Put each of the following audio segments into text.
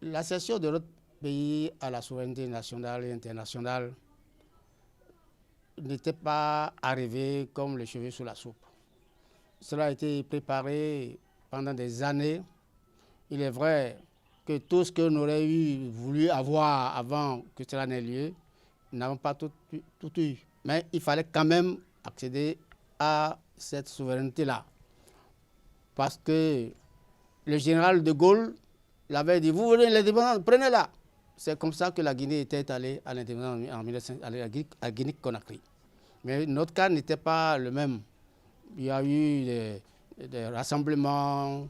L'accession de notre pays à la souveraineté nationale et internationale n'était pas arrivée comme les cheveux sous la soupe. Cela a été préparé pendant des années. Il est vrai que tout ce que nous aurions voulu avoir avant que cela n'ait lieu, nous n'avons pas tout eu. Mais il fallait quand même accéder à cette souveraineté-là. Parce que le général de Gaulle l'avait dit, vous voulez l'indépendance, prenez-la. C'est comme ça que la Guinée était allée à l'indépendance en 1900, à Guinée-Conakry. Mais notre cas n'était pas le même. Il y a eu des rassemblements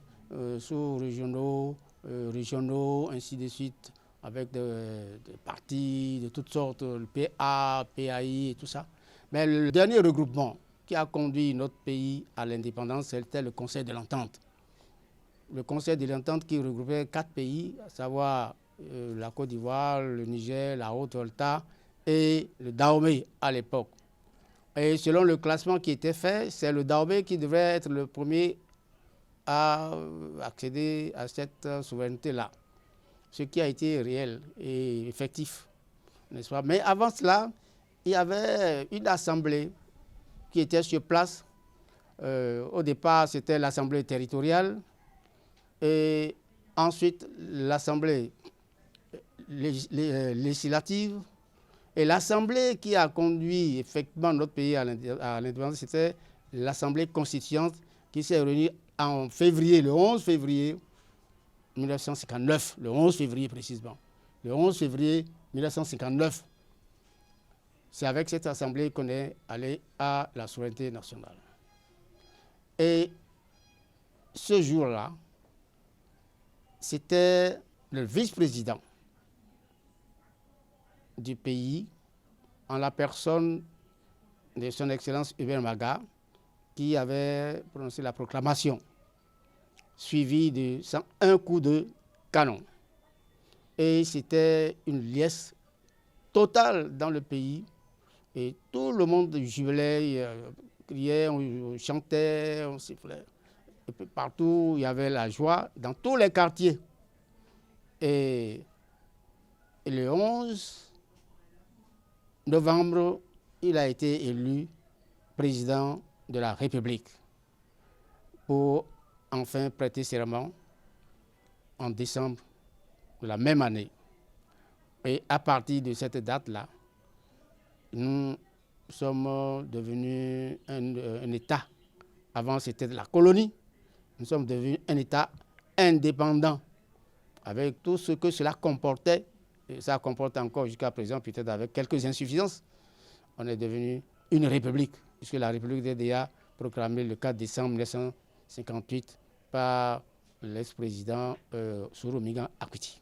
sous-régionaux, régionaux, ainsi de suite, avec des partis de toutes sortes, le PA, PAI et tout ça. Mais le dernier regroupement qui a conduit notre pays à l'indépendance, c'était le Conseil de l'Entente. Le Conseil de l'Entente qui regroupait 4 pays, à savoir la Côte d'Ivoire, le Niger, la Haute-Volta et le Dahomey à l'époque. Et selon le classement qui était fait, c'est le Dahomey qui devrait être le premier à accéder à cette souveraineté-là. Ce qui a été réel et effectif, n'est-ce pas? Mais avant cela, il y avait une assemblée qui était sur place. Au départ, c'était l'assemblée territoriale. Et ensuite, l'assemblée législative. Et l'assemblée qui a conduit effectivement notre pays à l'indépendance, c'était l'assemblée constituante qui s'est réunie en février, le 11 février 1959, le 11 février précisément. Le 11 février 1959, c'est avec cette assemblée qu'on est allé à la souveraineté nationale. Et ce jour-là, c'était le vice-président du pays, en la personne de son Excellence Hubert Maga, qui avait prononcé la proclamation, suivie de un coup de canon. Et c'était une liesse totale dans le pays. Et tout le monde jubilait, criait, on chantait, on sifflait. Et puis partout, il y avait la joie, dans tous les quartiers. Et le 11 novembre, il a été élu président de la République pour enfin prêter serment en décembre de la même année. Et à partir de cette date-là, nous sommes devenus un État. Avant, c'était de la colonie. Nous sommes devenus un État indépendant, avec tout ce que cela comportait. Et ça comporte encore jusqu'à présent, peut-être avec quelques insuffisances. On est devenu une république, puisque la République était déjà proclamée le 4 décembre 1958 par l'ex-président Souroumigan Akwiti.